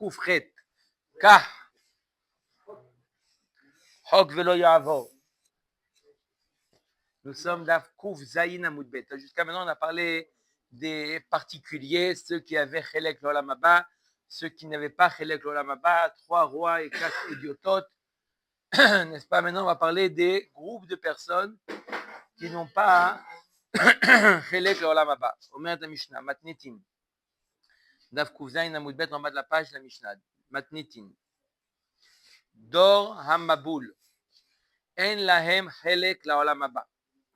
Koufret. Kah. Hok velo yavo. Nous sommes Daf Kouf Zayin Amoudbet. Jusqu'à maintenant, on a parlé des particuliers, ceux qui avaient Chelek l'Olam Haba, ceux qui n'avaient pas Chelek l'Olam Haba, 3 rois et 4 idiototes. N'est-ce pas? Maintenant, on va parler des groupes de personnes qui n'ont pas Chelek l'Olam Haba. Omer de Mishnah, Matnitin. Daf Kouf Zayin Amoudbet, en bas de la page, la Mishnah. Matnitin. Dor Hamaboul. En lahem Chelek l'Olam Haba.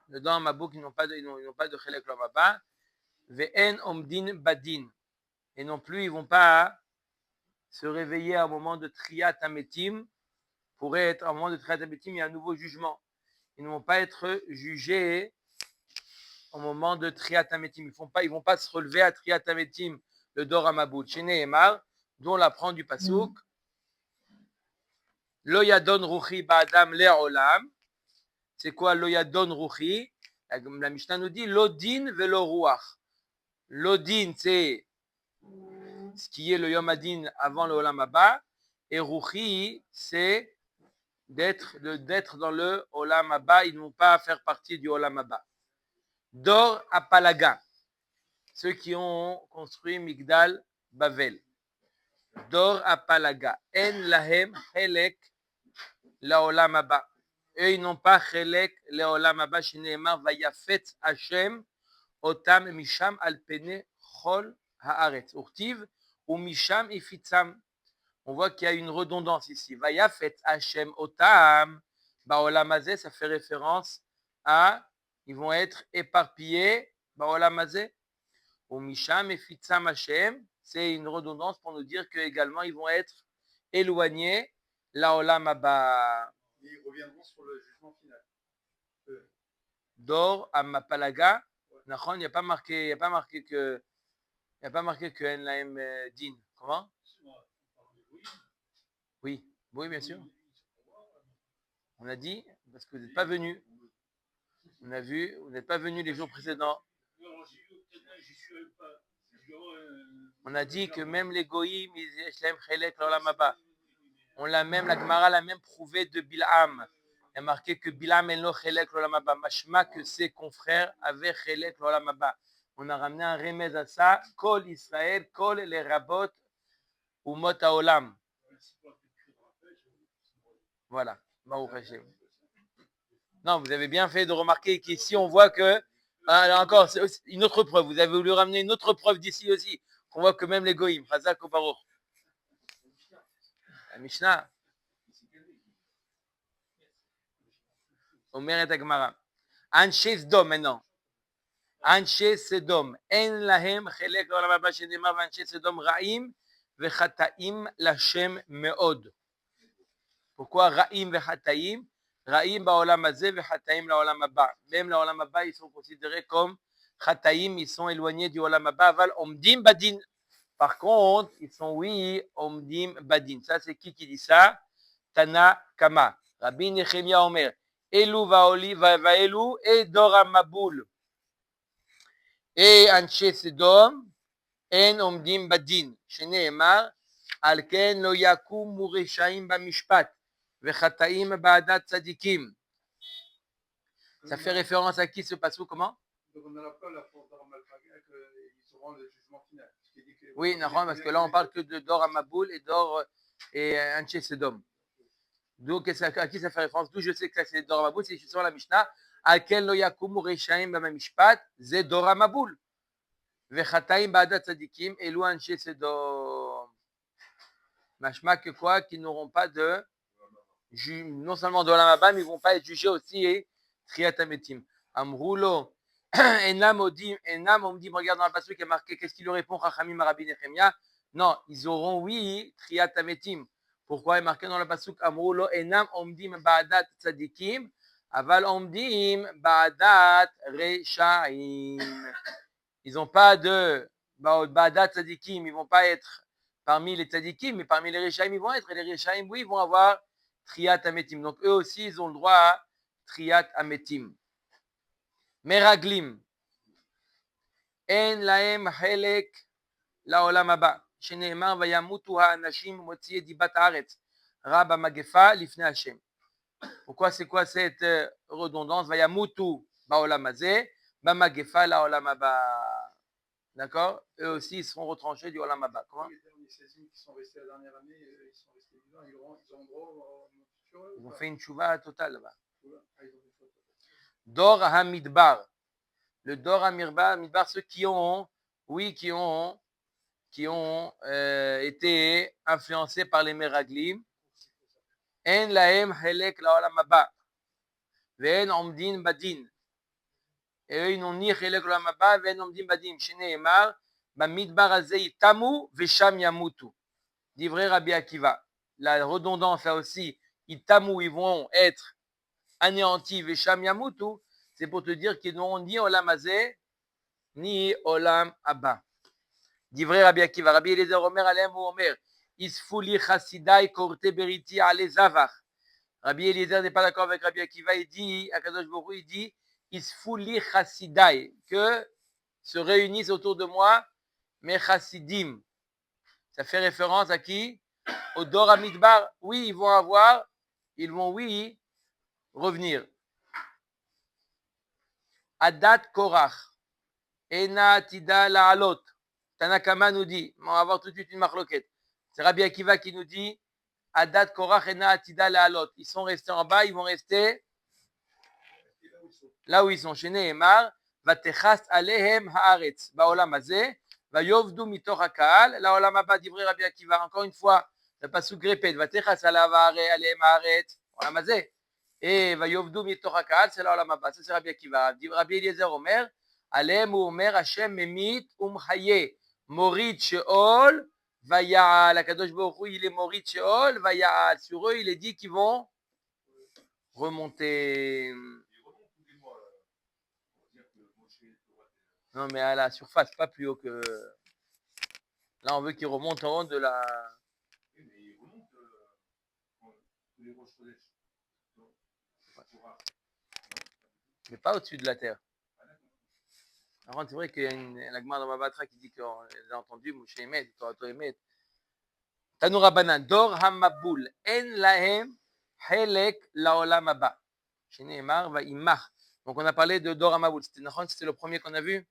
Le Dor Hamaboul, ils n'ont pas de Chelek l'Olam Haba. Ve'en omdin badin. Et non plus, ils ne vont pas se réveiller à un moment de Triat Ametim. Pourrait être à un moment de Triat Ametim, il y a un nouveau jugement. Ils ne vont pas être jugés au moment de Triat Ametim. Ils vont pas se relever à Triat Ametim, le Dor Hamaboul. Chez Nehemar, dont on l'apprend du Pasuk. Lo yadon ruchi ba'adam le'olam. C'est quoi lo yadon ruchi? La Mishnah nous dit Lodin velo ruach. Lodin, c'est ce qui est le Yom Adin avant le Olam Haba, et Ruchi, c'est d'être dans le Olam Haba, ils ne vont pas faire partie du Olam Haba. Dor Apalaga, ceux qui ont construit Migdal Bavel. Dor Apalaga, En Lahem Chelek la Olam Haba. Eux, ils n'ont pas Chelek la Olam Haba, chez Nehemar, Vayafet Hashem, Otam Misham Alpene Chol Haaretz. Urtiv, ou Misham Ifitzam. On voit qu'il y a une redondance ici. Vayafet Hashem Otam, Baolam Hazeh, ça fait référence à, ils vont être éparpillés, Baolam Hazeh. Ou Misham Ifitzam Hashem, c'est une redondance pour nous dire qu'également ils vont être éloignés, la Olam Haba. Ils reviendront sur le jugement final. Dor Amapalaga. Il n'y a pas marqué que En Lahem Din. Comment? Oui, bien sûr. On a dit, parce que vous n'êtes pas venus. On a vu, vous n'êtes pas venus les jours précédents. On a dit que même les goïms, la Gemara l'a même prouvé de Bil'am. Il y a marqué que Bil'am est no chelek l'olam haba. Mashma que ses confrères avaient chelek l'olam haba. On a ramené un remède à ça. Kol Israël, kol les rabot, umot haolam. Voilà. Non, vous avez bien fait de remarquer qu'ici on voit que, encore, c'est une autre preuve. Vous avez voulu ramener une autre preuve d'ici aussi. Qu'on voit que même les goïms, Chazak ou Baruch. La Mishnah. Omer et Agmara. Anshe Sdom maintenant. Anshe Sedom. En lahem chelek l'olam haba shenema v'anshe Sedom ra'im v'chataim l'Hashem me'od. Pourquoi ra'im v'chataim? Ra'im ba'olam hazeh v'chataim la'olam haba. Même l'olam haba, ils sont considérés comme chataim, ils sont éloignés du olam haba. Aval omdim badin. Par contre, ils sont oui omdim badin. Ça, c'est qui dit ça? Tana Kama. Rabbi Nechemia Omer. Elu vaelu et Dora Maboul. Et Anshe Sedom en omdim badin. Sheneemar. Alken lo yakum mureshaim bamishpat. Vechataim ba'adat tzadikim. Ça fait référence à qui ce passage? Comment? Donc on n'a pas la force d'Aramalpaga qu'ils auront le jugement final. Oui, parce que là on parle que de Dor Maboul et Dor et Anshe Sedom. Donc, à qui ça fait référence? D'où je sais que ça c'est Dor Maboul, c'est sur la Mishnah. Alken lo yakumu reshaim bamishpat, c'est Dor Maboul. Vechataim ba'adat tzadikim, elu Anshe Sedom. Mashma que quoi? Qu'ils n'auront pas de non seulement de l'Olam haba, mais ils ne vont pas être jugés aussi et Triat Ametim. Amroulo, Enam omdim, regarde dans le passage qui est marqué, qu'est-ce qu'il lui répond, Chachamim Rabbi Nechemia? Non, ils auront oui Triat Ametim. Pourquoi il est marqué dans le passage Amroulo, Enam omdim ba'adat tzadikim, aval omdim ba'adat reshaim. Ils n'ont pas de ba'adat tzadikim, ils ne vont pas être parmi les tzadikim, mais parmi les reshaim, ils vont être. Et les reshaim, oui, ils vont avoir Triat Ametim. Donc eux aussi, ils ont le droit à Triat Ametim. Meraglim. En lahem chelek la olam haba. שנאמר וימותו האנשים מוציאי דיבת הארץ רע במגפה לפני השם. Pourquoi c'est quoi cette redondance? Vayamutu baolam hazeh, bamagefa la olam haba. D'accord? Eux aussi ils seront retranchés du olam haba. Comment? Les Saisines qui sont restés la dernière année, ils sont restés vivants, ils ont droit Ils ont fait une chouva totale là-bas. ils ont fait Dor Hamidbar. Le Dor Hamidbar, ceux qui ont été influencés par les Meraglim. En lahem helek la olam haba. Ve'en omdin badin. Et eux, ils n'ont ni helek la olam haba, ve'en omdin badin. Shene'emar, bamidbar hazeh tamu vesham yamutu. Dit vrai Rabbi Akiva. La redondance là aussi, itamu, ils vont être anéantis vesham yamutu. C'est pour te dire qu'ils n'ont ni olam hazeh, ni olam haba. Dit vrai Rabbi Akiva. Rabbi Eliezer Omer alem ou Omer. Isfuli chasidai korte beriti ale zavach. Rabbi Eliezer n'est pas d'accord avec Rabbi Akiva. Il dit, à Kadosh Baruch Hu, il dit, Isfuli chasidai, que se réunissent autour de moi mes chassidim. Ça fait référence à qui? Au Dor Hamidbar. Oui, ils vont revenir. Adat Korach. Ena Tida La'alot. Tanakama nous dit, on va avoir tout de suite une marloquette. C'est Rabbi Akiva qui nous dit, Adat Korach Ena Atida La'alot. Ils sont restés en bas, ils vont rester là où ils sont. Chez Nehemar, Vatechas Alehem Haaretz. Baolam Hazeh. Vayovdu mitoch hakaal. Laolam haba divrei Rabbi Akiva. Encore une fois, le pasuk répète, Vatechas Alehem Haaretz. Baolam Hazeh. Et Vayovdu mitoch hakaal, c'est Laolam haba. Ça c'est Rabbi Akiva. Rabbi Eliezer Omer, Alem ou Omer, Hashem memit umchaye. Morit sheol. Vaya'al, Akadosh Baruch Hu, il est Morit Sheol, Vaya'al. Sur eux, il est dit qu'ils vont remonter. Non, mais à la surface, pas plus haut que. Là, on veut qu'ils remontent en haut de la. Mais pas au-dessus de la terre. Alors, c'est vrai qu'il y a la Gemara dans Babatra qui dit qu'on a entendu, Moshe Emet, Torah Emet. Tanoura Banan, Dor Hamaboul, En Lahem, Helek Laolam Haba. Sheneemar va imach. Donc on a parlé de Dor Hamaboul. C'était le premier qu'on a vu.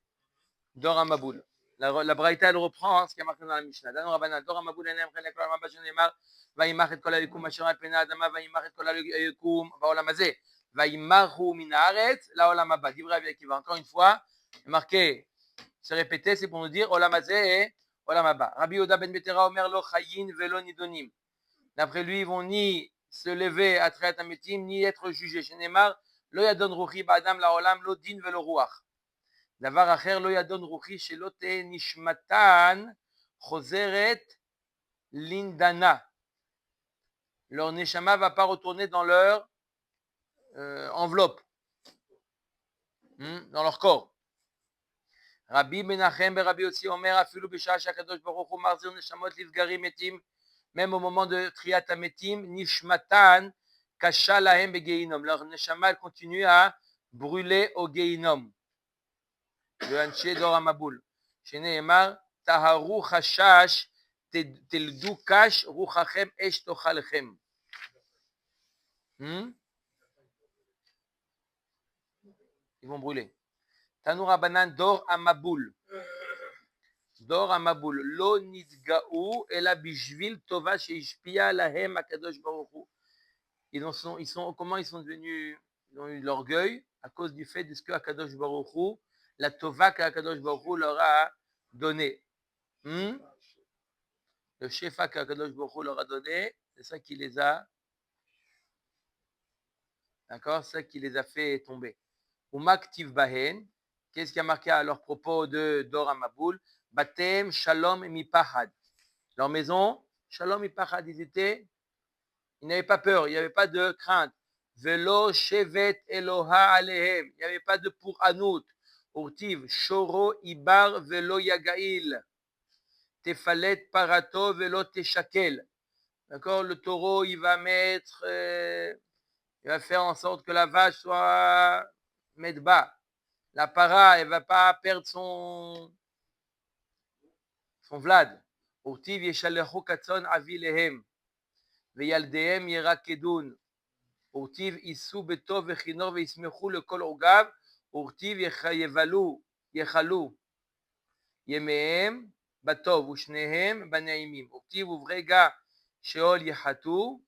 Dor Hamaboul. La Braïta elle reprend ce qui a marqué dans la Mishnah. Tanoura Banan, Dor Hamaboul, En Lahem, Helek Laolam Haba. Sheneemar va imach et kol alikum asher al pena adama va imach et kol alikum baolam hazeh. Va imachu min haaretz laolam haba. Divrei Rabbi Akiva. Encore une fois, marqué, c'est répété, c'est pour nous dire Olam hazeh et Olam haba. Rabbi Yehuda ben Betera Omer lo chayin velo nidonim. D'après lui, ils vont ni se lever à Triat Hametim, ni être jugés. Shenemar lo yadon ruchi ba'adam laolam lo din velo ruach. Davar acher lo yadon ruchi shelo te nishmatan chozeret lindana. Leur neshama va pas retourner dans leur enveloppe, dans leur corps. Rabbi Menachem ben Rabbi Yossi Omer afilu b'shah shakadosh baruch hu marzir neshamot livgarim metim. Même au moment de Triat Hametim, nishmatan kasha lahem begeinom. Leur neshama continue à brûler au geinom. Le Anshe Dor Hamaboul. Sheneemar taharu chashash teldu kash ruchachem esh tochalchem. Ils vont brûler. Tanoura Banan Dor Hamaboul. Dor Hamaboul. Lo nidga'u ela bishvil tova sheishpia lahem akadosh baruch hu. Comment ils sont devenus, ils ont eu de l'orgueil à cause du fait de ce que Akadosh Baruch Hu, la tova qu'Akadosh Baruch Hu leur a donné. Le shefa qu'Akadosh Baruch Hu leur a donné, c'est ça qui les a, d'accord, ça qui les a fait tomber. Umaktiv bahen, qu'est-ce qui a marqué à leur propos de Dor Hamaboul? Batem shalom mipahad. Leur maison, shalom mipahad, ils n'avaient pas peur, il n'y avait pas de crainte. Velo shevet Eloha alehem. Il n'y avait pas de pour anout. Urtiv, shoro ibar velo yagail. Tefalet parato velo teshakel. D'accord, le taureau, il va mettre, il va faire en sorte que la vache soit mise bas. La para, elle va pas perdre son Vlad. Urtiv yeshalechu katzon avi lehem. Ve'yaldehem yerakedun. Urtiv isu betov vechinor ve'ismechu lekol ogav. Urtiv yechalu. Yemehem batov ushnehem banaimim. Urtiv uvrega sheol yechatu.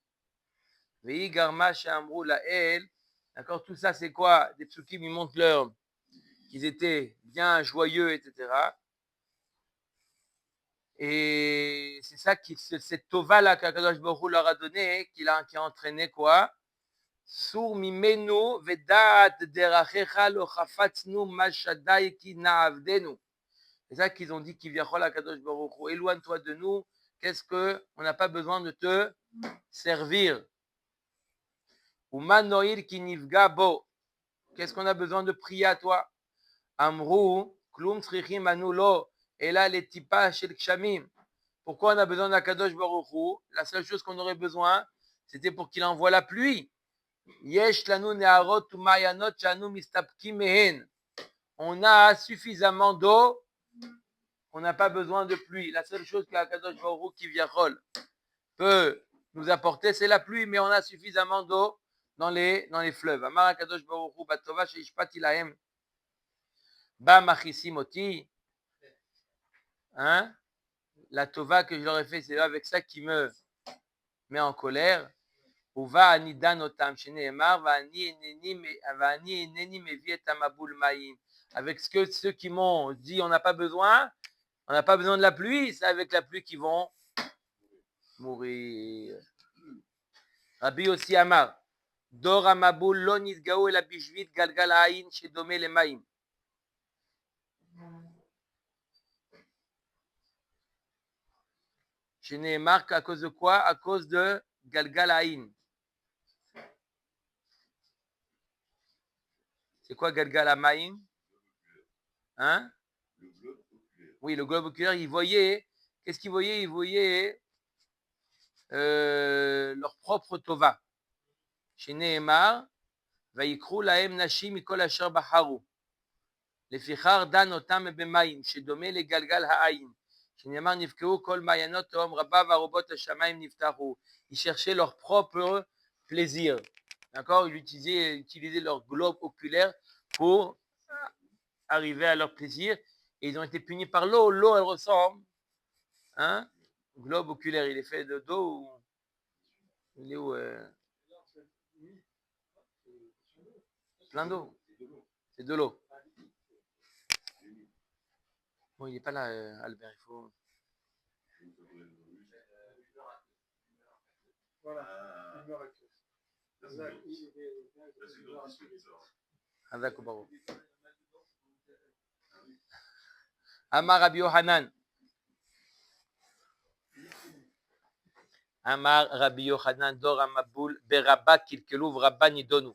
Ve'i garma she'amru la'el. D'accord, tout ça c'est quoi? Des psukim, ils montrent leur qu'ils étaient bien joyeux, etc. Et c'est ça cette tova-là qu'Akadosh Baruch Hu leur a donné, qui a entraîné quoi? Sur mimenu vedat derachecha lo chafatznu mashadai ki na'avdenu. C'est ça qu'ils ont dit qui vient Akadosh Baruch Hu. Éloigne-toi de nous. Qu'est-ce que on n'a pas besoin de te servir? Uman noir ki nivga bo. Qu'est-ce qu'on a besoin de prier à toi? Amrou klum tzrichim anu lo. Et là, les tipas chez le kshamim. Pourquoi on a besoin d'Akadosh Baruch Hu? La seule chose qu'on aurait besoin, c'était pour qu'il envoie la pluie. Yesh lanu ne'arot u'mayanot shanu mistapkim mehen. On a suffisamment d'eau, on n'a pas besoin de pluie. La seule chose qu'Akadosh Baruch Hu qui viachol peut nous apporter, c'est la pluie, mais on a suffisamment d'eau dans les fleuves. Amar Akadosh Baruch Hu batova sheishpati lahem. Ba machisim oti. Hein? La tova que je leur ai fait, c'est avec ça qui me met en colère. Uva anidan otam sheneemar va'ani eneni mevi et amabul ma'im. Avec ceux qui m'ont dit on n'a pas besoin de la pluie, c'est avec la pluie qu'ils vont mourir. Rabbi Yossi Amar, Dor amabul lo nitgao ela bishvit galgal ha'ayin shedome lemaim. Sheneemar, à cause de quoi? À cause de galgal ha'ayin. C'est quoi galgal ha'ayin? Hein? Oui, le globe oculaire, il voyait. Qu'est-ce qu'il voyait? Il voyait leur propre tova. Chez Nehemar, Vaikru lahem nashim mikol asher baharu. Lefichar dan otam bemaim, shedome le galgal ha'ayin. Chez Nehemar nifkeu kol mayanot tom rabba varobot hashamayim niftahu. Ils cherchaient leur propre plaisir. D'accord? Ils utilisaient leur globe oculaire pour arriver à leur plaisir. Et ils ont été punis par l'eau. L'eau, elle ressemble. Hein? Globe oculaire, il est fait d'eau ou il est où? Plein d'eau. C'est de l'eau. Bon, il n'est pas là, Albert. Il faut. Voilà. Amar Rabbi Yohanan. Amar Rabbi Yohanan Dor Amaboul Berabba Kilkelouv Rabba Nidonu.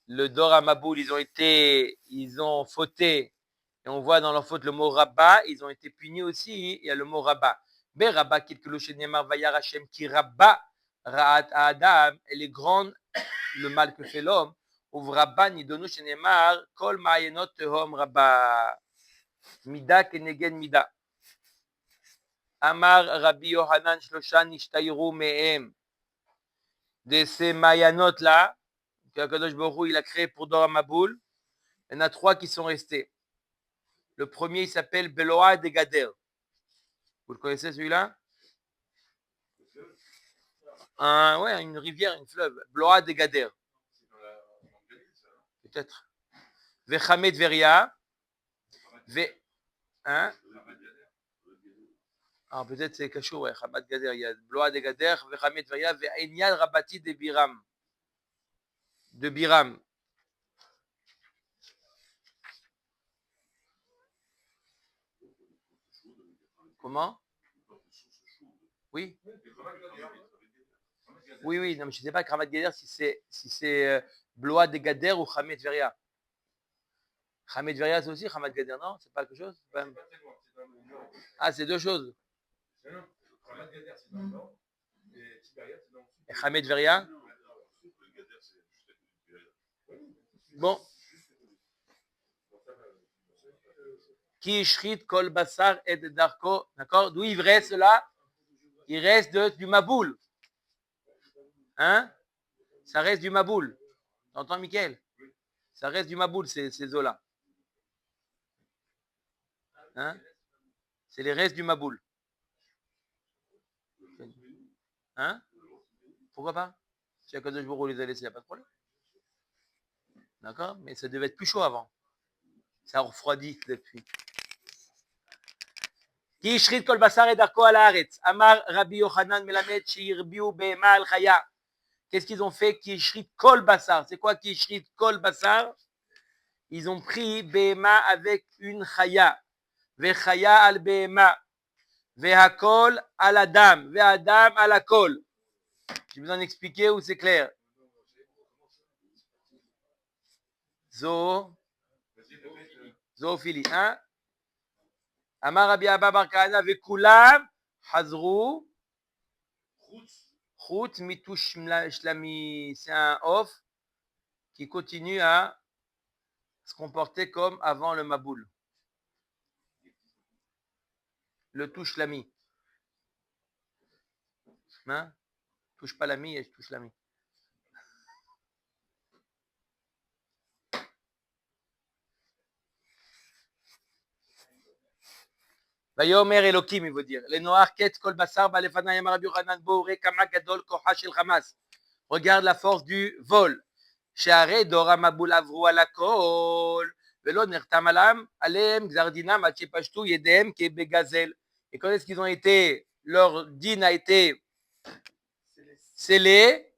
Le Dor Amaboul, ils ont fauté. Et on voit dans leur faute le mot Rabba, ils ont été punis aussi. Il y a le mot Rabba. Berabba Kilkelou Shenemar Vayar Hashem Ki Rabba Ra'at Adam. Elle est grande, le mal que fait l'homme. Ouvre Rabba Nidonu Shenemar Kol Ma'ayenot Tehom Rabba. Mida Kenegen Mida. Amar Rabbi Yohanan Shloshan Ishtayru Mehem. De ces Mayanot là, que Akadosh Baruch Hu il a créé pour Dor Amaboul, il y en a 3 qui sont restés. Le premier il s'appelle Beloa de Gader. Vous le connaissez celui-là? Ouais, une rivière, une fleuve. Beloa de Gader. Peut-être. Vechamet Veria. Hein? Alors peut-être c'est Kachou, ouais, Chamat Gader. Il y a Bloa de Gader, Vechamet Veria, Ve'enyal Rabati de Biram. De Biram. Comment? Oui. Oui, non, mais je ne sais pas Chamat Gader si c'est Bloa de Gader ou Chamet Veria. Chamet Veria c'est aussi Chamat Gader, non? C'est pas quelque chose? Ah, c'est deux choses. Et Chamet Veria? Bon. Ki ishrit kol basar et darko. D'accord? D'où il reste là? Il reste du maboul. Hein? Ça reste du maboul. T'entends, Mickaël? Ça reste du maboul, ces eaux-là. Hein? C'est les restes du maboul. Hein? Pourquoi pas? Si Akadosh Baruch Hu les a laissés, il n'y a pas de problème. D'accord? Mais ça devait être plus chaud avant. Ça a refroidi depuis. Ki ishrit kol basar et darko al haaretz. Amar Rabbi Yochanan melamed shirbiu be'ema al chaya. Qu'est-ce qu'ils ont fait? Ki ishrit kol basar. C'est quoi ki ishrit kol basar? Ils ont pris be'ema avec une chaya. Ve'chaya al be'ema. Ve'hakol al adam. Ve'adam al hakol. J'ai besoin d'expliquer ou c'est clair? Zoophilie. Hein? Amar Rabbi Abba bar Kahana ve'kulam hazru. Chut mitush shlami. C'est un off qui continue à se comporter comme avant le maboul. Le touche l'ami. Hein? Touche pas l'ami et je touche l'ami. Vayomer Elokim, il veut dire. Les noirs quêtent kol basar balefana yamar Rabbi Yochanan boure kama gadol kocha shel Hamas. Regarde la force du vol. Sheare dora maboul avru ala kol. Velo nertam alam alem gzardinam ad shepashtu yedem ke begazel. Et quand est-ce qu'ils ont été, leur din a été scellé?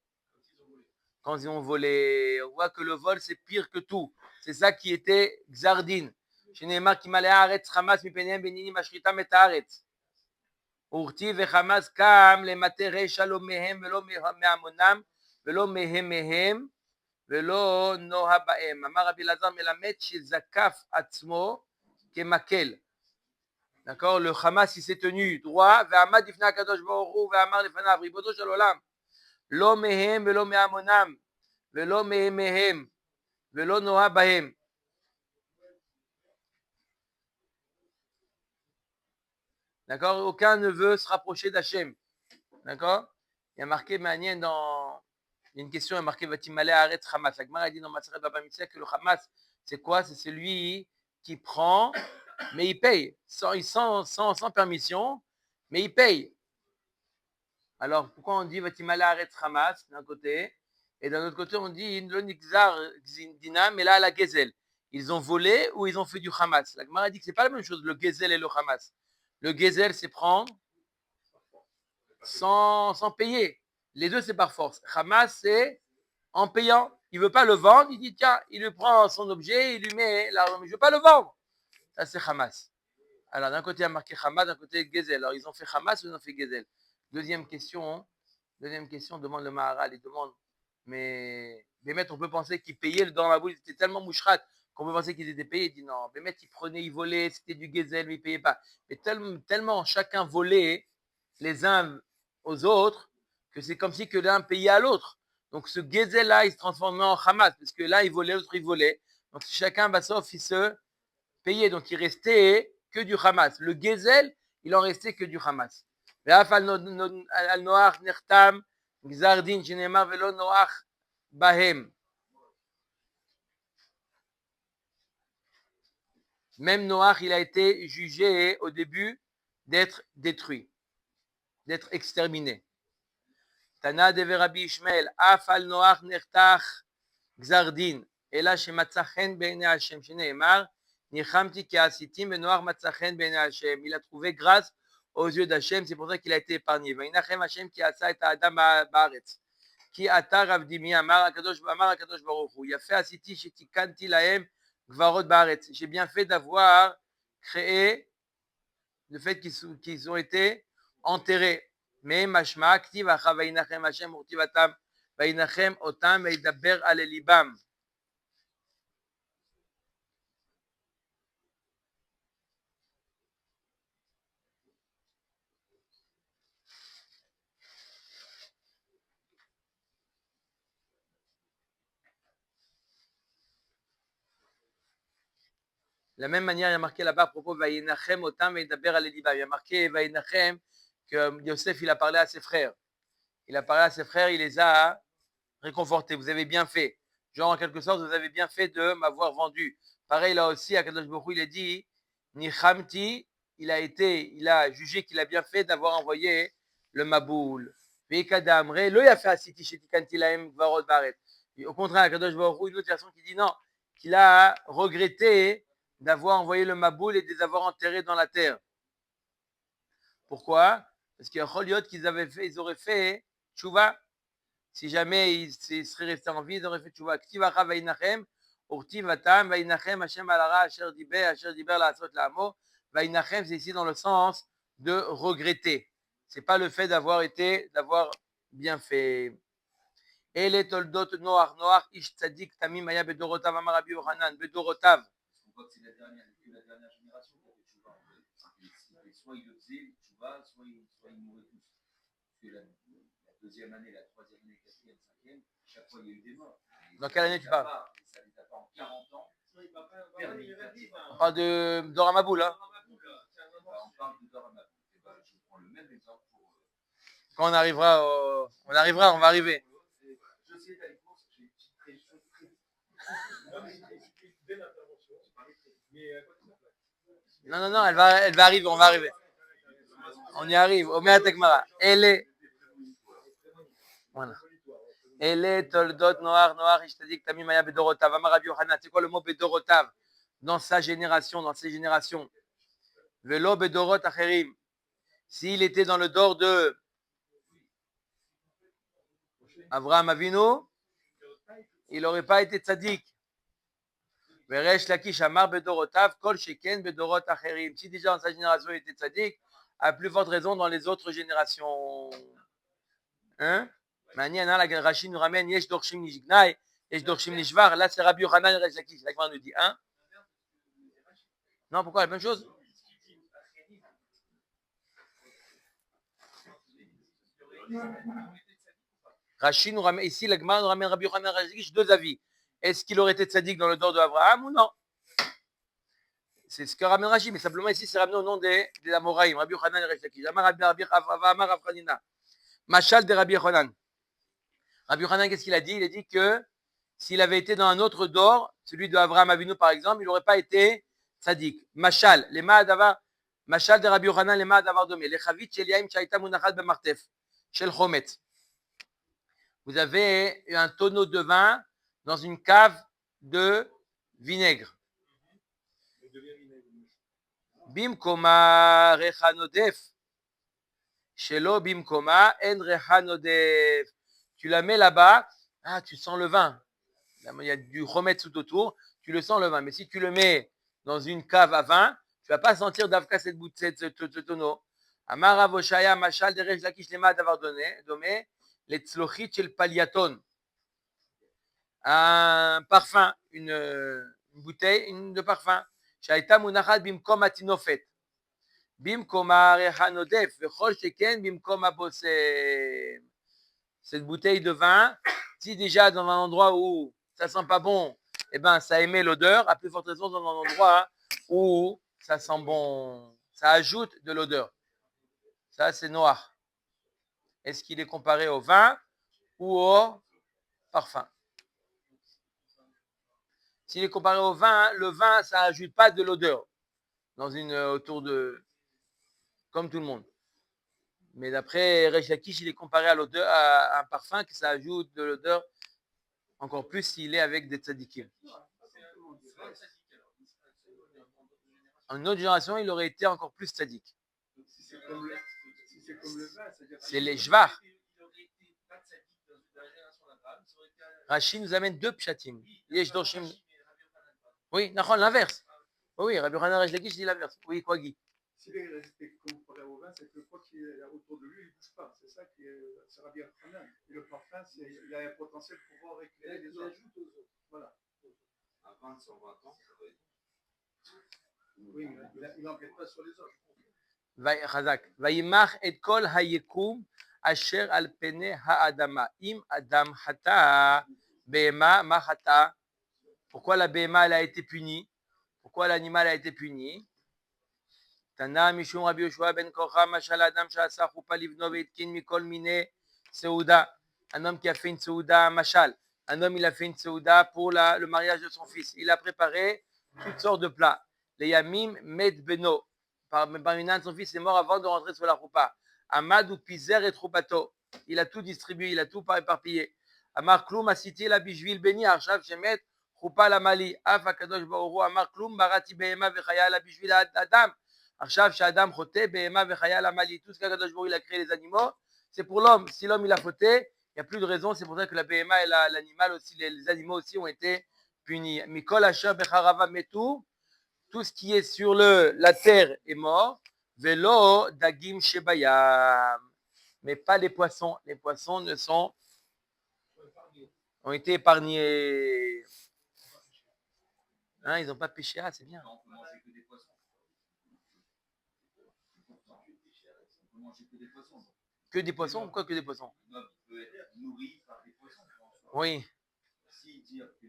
Quand ils ont volé. On voit que le vol c'est pire que tout. C'est ça qui était Xardin. שנאמר כי מלאה הארץ חמס מפניהם בנינים משחיתם את הארץ. ורתי וחמס קם למטה רשע לא מהם ולא מהמונם ולא מהם ולא נוה בהם. אמר רבי אלעזר מלמד שזקף עצמו כמקל. D'accord? Le Hamas il s'est tenu droit, ועמד לפני הקדוש ברוך הוא ואמר לפניו, ריבונו של עולם, לא מהם ולא מהמונם ולא מהם ולא נוה בהם. D'accord? Aucun ne veut se rapprocher d'Hachem. D'accord? Il y a marqué Manien dans. Il y a une question, il y a marqué Vatimale Aret Hamas. La Gemara a dit dans Maseret Baba Mitzvah que le Hamas, c'est quoi? C'est celui qui prend, mais il paye. Sans permission, mais il paye. Alors pourquoi on dit Vatimale Aret Hamas d'un côté, et d'un autre côté on dit Lo Nixar Dina, mais là la Gezel. Ils ont volé ou ils ont fait du Hamas? La Gemara a dit que c'est pas la même chose, le Gezel et le Hamas. Le Gezel, c'est prendre sans payer. Les deux, c'est par force. Hamas, c'est en payant. Il ne veut pas le vendre. Il dit, tiens, il lui prend son objet, il lui met l'argent. Mais je ne veux pas le vendre. Ça, c'est Hamas. Alors, d'un côté, il y a marqué Hamas, d'un côté, Gezel. Alors, ils ont fait Hamas ou ils ont fait Gezel? Deuxième question, demande le Maharal. Il demande, mais Bémet, on peut penser qu'ils payaient dans la boule. Ils étaient tellement mouchrat qu'on peut penser qu'ils étaient payés. Il dit, non, Bémet, ils prenaient, ils volaient, c'était du Gezel, mais ils ne payaient pas. Mais tellement chacun volait les uns aux autres que c'est comme si que l'un payait à l'autre. Donc ce Gezel-là, il se transformait en Hamas, parce que l'un il volait, l'autre il volait. Donc chacun, sauf il se payait. Donc il restait que du Hamas. Le Gezel, il en restait que du Hamas. Al-Noach Nertam, Gzardin, Shenemar Velo Noach Bahem. Même Noach, il a été jugé au début d'être détruit, d'être exterminé. Tana de Rabbi Ishmael, Afal Noach Nertach Gzardin, Ela Shematza Chen Be'enei Hashem, Sheneemar, Nichamti Ke'asitim Benoach Matza Chen Be'enei Hashem. Il a trouvé grâce aux yeux d'Hachem, c'est pour ça qu'il a été épargné. Va'inachem Hashem ki asa et Adam ba'aretz. Ki ata Ravdimi Amar Akadosh Baruch Hu. Yafe asiti shetikanti lahem gvarot ba'aretz. J'ai bien fait d'avoir créé le fait qu'ils ont été enterrés. Mais mashma aktiv acha va'inachem Hashem urtivatam va'inachem otam ve'idaber al libam. De la même manière, il y a marqué là-bas à propos Vayinachem Otam Veidaber Aleliba. Il y a marqué Vayinachem que Yosef il a parlé à ses frères. Il a parlé à ses frères, il les a réconfortés. Vous avez bien fait. Genre, en quelque sorte, vous avez bien fait de m'avoir vendu. Pareil, là aussi, à Kadosh Baruch Hu, il a dit Nichamti, il a jugé qu'il a bien fait d'avoir envoyé le Maboul. Veikadamre, lo yafa asiti shetikanti lahem varot baret. Au contraire, Kadosh Baruch Hu, une autre version qui dit non, qu'il a regretté d'avoir envoyé le Maboul et de les avoir enterrés dans la terre. Pourquoi? Parce qu'il y a Choliot qu'ils auraient fait tchouva. Si jamais ils seraient restés en vie, ils auraient fait tchouva. Ktivacha vainachem, urti vatam, vainachem, Hashem alara, asher diber la asot la amo. Vainachem, c'est ici dans le sens de regretter. C'est pas le fait d'avoir bien fait. Et les toldot noach, ish tzadik tamim maya bedorotav, amar Rabbi Yochanan, bedorotav. On voit que c'est la dernière génération qui a fait tchouva. Soit ils le faisaient, tchouva, soit ils mouraient tous. Parce que la deuxième année, la troisième année, quatrième, cinquième, chaque fois il y a eu des morts. Dans quelle année tu parles? Ça les a pas en 40 ans. On parle de Doramaboul, hein? On parle de Doramaboul. Je prends le même exemple pour. Quand on arrivera, on va arriver. Je sais d'aller course, j'ai une petite pression très. Non, elle va arriver, on va arriver. On y arrive. Omer Tekmara. Voilà. Ele toldot noach, ishtadik tamim maya bedorotav. Amar Rabbi Yochanan. C'est quoi le mot bedorotav? Dans sa génération, dans ses générations. Velo bedorot acherim. S'il était dans le dor de Avraham Avinu, il n'aurait pas été tzaddik. Veresh Lakish Amar bedorotav, kol sheken bedorot acherim. Si déjà dans sa génération il était tzaddik, à plus forte raison dans les autres générations. Hein? Maniana, la Rashi nous ramène Yesh Dorshim Nishgnai, Yesh Dorshim Nishvar. Là, c'est Rabbi Yochanan et Resh Lakish. La Gemara nous dit hein? Non, pourquoi la même chose? Rashi nous ramène ici, la Gemara nous ramène Rabbi Yochanan et Resh Lakish, deux avis. Est-ce qu'il aurait été tzaddik dans le dor de Abraham ou non? C'est ce que ramène Rashi, mais simplement ici, c'est ramené au nom des Amoraïm, Rabbi Yochanan et Resh Lakish. Amar Afranina. Machal de Rabbi Yochanan. Rabbi Yochanan, qu'est-ce qu'il a dit? Il a dit que s'il avait été dans un autre dor, celui de Avraham Avinu par exemple, il n'aurait pas été tzaddik. Machal, les ma'adavar, Machal de Rabbi Yochanan, les ma'adavar domé. Les chavit shel yaim shaita munachad bemartef, shel chomet. Vous avez un tonneau de vin dans une cave de vinaigre. Bimkoma rechanodef. Shelo bimkoma en rechanodef. Tu la mets là-bas, tu sens le vin. Il y a du chomet tout autour, tu le sens le vin. Mais si tu le mets dans une cave à vin, tu ne vas pas sentir d'avka ce tonneau. Amar Avoshaya machal de Resh Lakish lema d'avoir donné les tzlochit shel paliaton. Un parfum, une bouteille de parfum. Shaita munachad bimkom atinofet. Bimkom rechanodef. Vechol sheken bimkom abosem. Cette bouteille de vin, si déjà dans un endroit où ça sent pas bon, eh ben ça émet l'odeur, à plus forte raison dans un endroit où ça sent bon, ça ajoute de l'odeur. Ça c'est noir. Est-ce qu'il est comparé au vin ou au parfum? S'il est comparé au vin, le vin ça ajoute pas de l'odeur autour de comme tout le monde. Mais d'après Resh Lakish, il est comparé à l'odeur, à un parfum que ça ajoute de l'odeur encore plus s'il est avec des tzadikim. En une autre génération, il aurait été encore plus tzadik. C'est les jvar. Rashi nous amène deux pshatim. Oui, l'inverse. Oui, Rabbi Yochanan Resh Lakish dit l'inverse. Oui, quoi, Guy? S'il est resté comparé au vin, c'est que quoi qu'il y a autour de lui, il ne bouge pas. C'est ça qui est Rabbi Yochanan. Et le parfum, il a un potentiel pour pouvoir éclairer les autres. Voilà. À 20, 120 ans, ça doit être. Oui, mais il n'empiète pas sur les autres. Chazak. Vayimach et kol hayekum asher al pene ha'adama. Im adam hata, behema ma hata. Pourquoi la behema elle a été punie? Pourquoi l'animal a été puni? Tana Mishum Rabbi Yoshua ben Korcha Mashal Adam Sha'asa Chupa Livno Veitkin Mikol Mine Seuda. Un homme qui a fait une Seuda Mashal. Un homme, il a fait une Seuda pour le mariage de son fils. Il a préparé toutes sortes de plats. Les Yamim Med Beno. Par une son fils est mort avant de rentrer sur la Chupa. Amad ou Pizer et Troupato. Il a tout distribué, il a tout éparpillé. Amar Kloum Asiti la Bishvil Beni Arshav Shemet Chupa la Mali. Af Akadosh Baruch Hu Amar Kloum Barati Behema Vechaya la Bishvil Adam. Arshav Shadam Chote Behema Vechaya la Mali. Tout ce qu'Akadosh Baruch Hu il a créé les animaux, c'est pour l'homme. Si l'homme il a fauté, il n'y a plus de raison. C'est pour ça que la Behema et l'animal aussi, les animaux aussi ont été punis. Mikol Asher Becharava Metu. Tout ce qui est sur la terre est mort. Velo Dagim Shebayam. Mais pas les poissons. Les poissons ont été épargnés. Hein, ils n'ont pas pêché. Ah, c'est bien. On peut manger que des poissons. On peut manger que des poissons. Que des poissons? Pourquoi que des poissons? L'homme peut être nourri par des poissons. Oui. Si dire que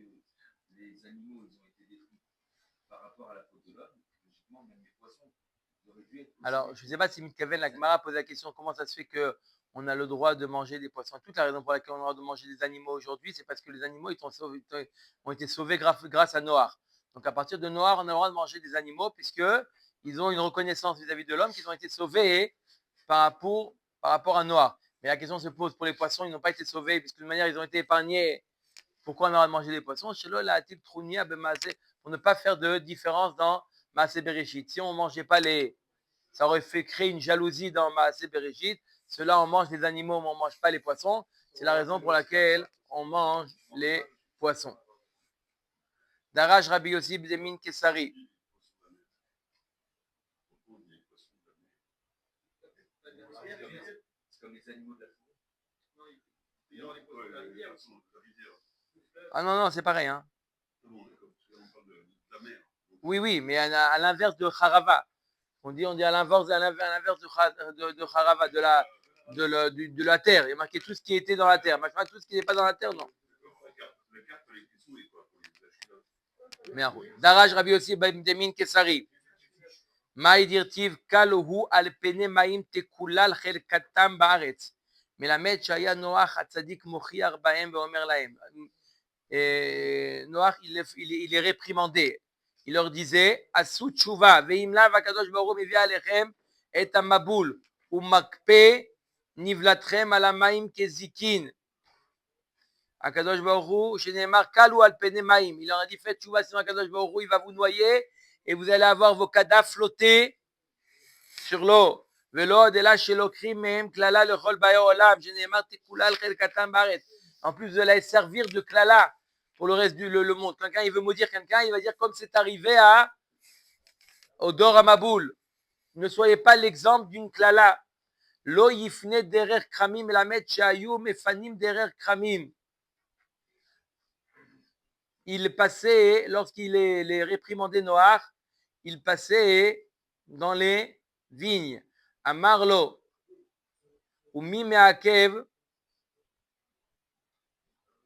les animaux ils ont été détruits par rapport à la faute de l'homme, logiquement, même les poissons auraient dû être. Alors, je ne sais pas si Mitkaven, la Gemara pose la question comment ça se fait qu'on a le droit de manger des poissons. Toute la raison pour laquelle on a le droit de manger des animaux aujourd'hui, c'est parce que les animaux ont été sauvés grâce à Noah. Donc, à partir de Noah, on a le droit de manger des animaux puisqu'ils ont une reconnaissance vis-à-vis de l'homme qu'ils ont été sauvés par rapport à Noah. Mais la question se pose pour les poissons, ils n'ont pas été sauvés puisque de toute manière, ils ont été épargnés. Pourquoi on a le droit de manger des poissons? Pour ne pas faire de différence dans Maaseh Bereshit. Si on ne mangeait pas ça aurait fait créer une jalousie dans Maaseh Bereshit. Cela, on mange les animaux, mais on ne mange pas les poissons. C'est la raison pour laquelle on mange les poissons. Darash Rabbi Yossi Bdemin Kesari. C'est comme les animaux de la Ah non, c'est pareil. Hein. Oui, mais à l'inverse de Harava. On dit à l'inverse de Harava, de la terre. Il y a marqué tout ce qui était dans la terre. Mais tout ce qui n'est pas dans la terre, non. Daraj Rabbi Yossi Bdemin Kesari. Maï dirtiv kaluhu al pene maim tekulal chelkatam baaretz. מלמד שהיה נוח הצדיק מוכיח בהם ואומר להם. Noach, il est réprimandé. Il leur disait, Asu tshuva, veimla vakadosh baruch hu mevia alechem et amabul, umakpe nivlatrem alamaim kezikin. Akadosh baruch hu, shenemar kalu al pene maim. Il leur a dit, faites tshuva, sinon Akadosh baruch hu, il va vous noyer et vous allez avoir vos cadavres flottés sur l'eau. En plus, vous allez servir de klala pour le reste du monde. Quelqu'un, il veut maudire quelqu'un, il va dire comme c'est arrivé au Dor Amaboul. Ne soyez pas l'exemple d'une klala. Lo yifne derer kramim lamet shayu mefanim derer kramim. Il passait, lorsqu'il les réprimandait Noach, il passait dans les vignes. Amarlo, Umi me'akev,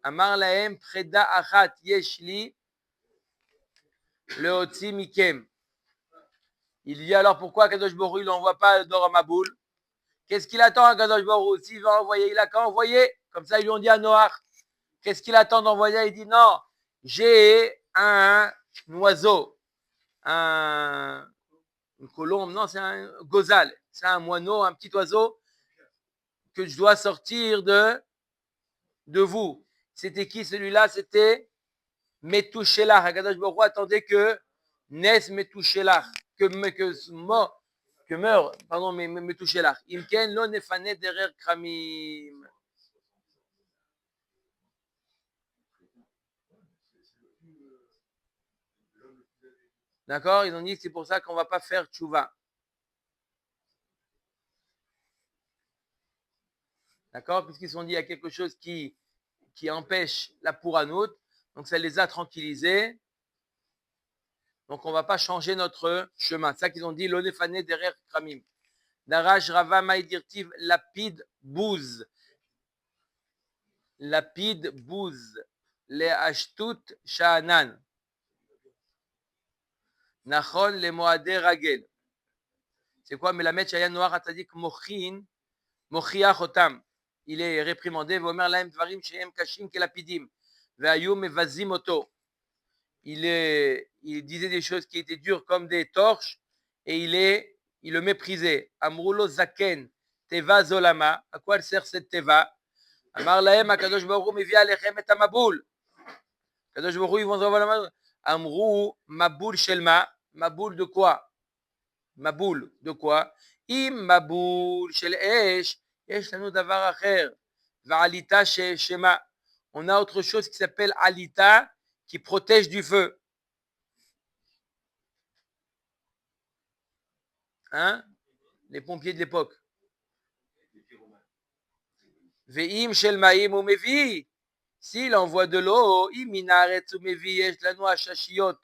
Amar lahem preda achat yeshli leotzi mikem. Il dit alors pourquoi Kadosh Baruch Hu il n'envoie pas d'or à Maboul? Qu'est-ce qu'il attend à Kadosh Baruch Hu? S'il va envoyer, il a qu'à envoyer. Comme ça, ils lui ont dit à Noach. Qu'est-ce qu'il attend d'envoyer? Il dit non, j'ai un oiseau, une colombe, non, c'est un gozal. C'est un moineau, un petit oiseau que je dois sortir de vous. C'était qui celui-là? C'était Metouchelach. Hakadosh Baruch Hu attendait que naisse Metouchelach, que meure, pardon, Metouchelach. Imken lo nefane derer kramim. D'accord? Ils ont dit que c'est pour ça qu'on ne va pas faire tchouva. D'accord? Puisqu'ils se sont dit qu'il y a quelque chose qui empêche la pouranout, donc ça les a tranquillisés. Donc on ne va pas changer notre chemin. C'est ça qu'ils ont dit, l'onefane derrière kramim. Darash Rava Maïdirtiv lapide bouz. Lapide bouz. Les ashtut sha'anan. Nachon le moadé ragel. C'est quoi? Melamed Shayan Noach Hatzadik Mochin, Mochiach Otam. Il est réprimandé. Vomer lahem dvarim shehem kashim kelapidim. Ve'ayu mevazim oto. Il disait des choses qui étaient dures comme des torches et il le méprisait. Amrulo zaken teva zolama. À quoi elle sert cette teva? Amar lahem akadosh baruch hu mevi alechem et amabul. Kadosh baruch hu ils vont envoyer Amrou maboul shelma. Maboul de quoi? Maboul de quoi? Im maboul shel esh. Yesh lanu davar acher. Va'alita shema. On a autre chose qui s'appelle alita qui protège du feu. Hein? Les pompiers de l'époque. Ve'im shel ma'im ou mevi. S'il envoie de l'eau, im minaretz ou mevi yesh lanu ashashiyot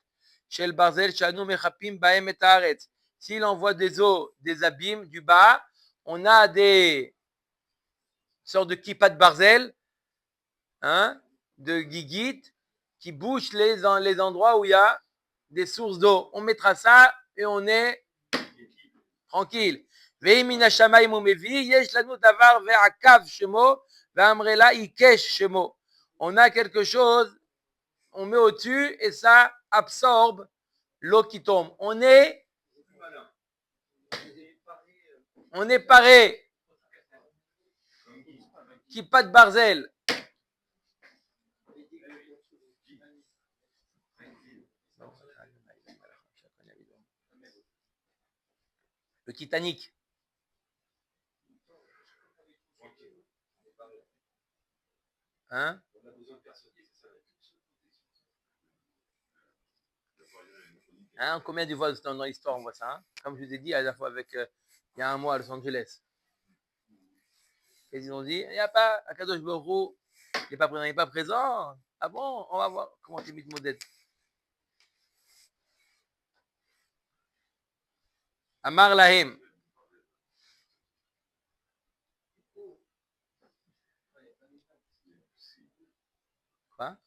shel barzel shanu mechapim bahem et haaretz. S'il envoie des eaux, des abîmes du bas, on a des sortes de kippat barzel, hein, de gigit, qui bouchent les endroits où il y a des sources d'eau. On mettra ça et on est tranquille. On a quelque chose, on met au-dessus et ça absorbe l'eau qui tombe. On est paré. Kippat barzel. Le Titanic. Hein? Hein, combien de fois dans l'histoire on voit ça, hein? Comme je vous ai dit à la fois avec il y a un mois à Los Angeles. Et ils ont dit, il n'y a pas, Akadosh Baruch Hu, il n'est pas présent. Ah bon, on va voir comment tu mites modèle. Amar Lahem. Quoi?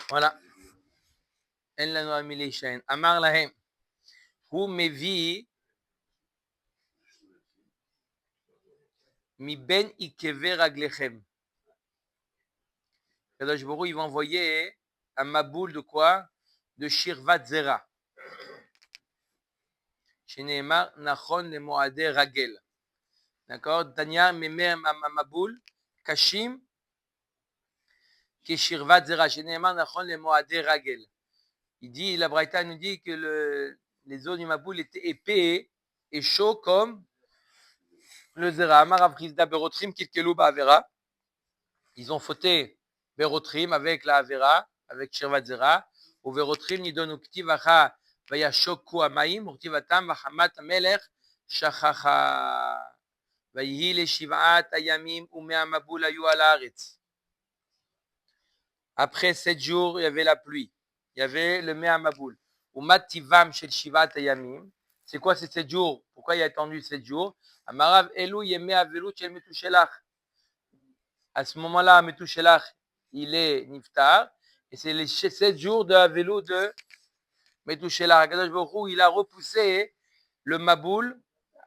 Voilà. En lanu amilishain. Amar Lahem. Hu mevi mi ben ikeve raglechem. Kadosh Baruch Hu, il va envoyer un maboul de quoi? De Shirvat Zera. Sheneemar nachon le moadé ragel. D'accord? Tanya memer maboul kashim ki Shirvat Zera. Sheneemar nachon le moadé ragel. Il dit, la Braïta nous dit que les os du maboul étaient épais et chauds comme le Zera. Amar Avrizda berotrim kilkelu ba'avera. Ils ont fauté berotrim avec la avera, avec Shirvat Zera. Ou berotrim nidonu ktivacha vayashoku amayim urtivatam vachamat amelech shachacha vayihi leshivat ayamim umea maboul ayu al haaretz. Après 7 jours, il y avait la pluie. Il y avait le Mea Maboul. Ou Mativam shel Shivat Ayamim. C'est quoi ces 7 jours? Pourquoi il a attendu 7 jours? Amarav Elu Yemei Avelut shel Metushelach. À ce moment-là, Metushelach, il est Niftar. Et c'est les 7 jours de Avelut de Metushelach. Akadosh Baruch Hu, il a repoussé le Maboul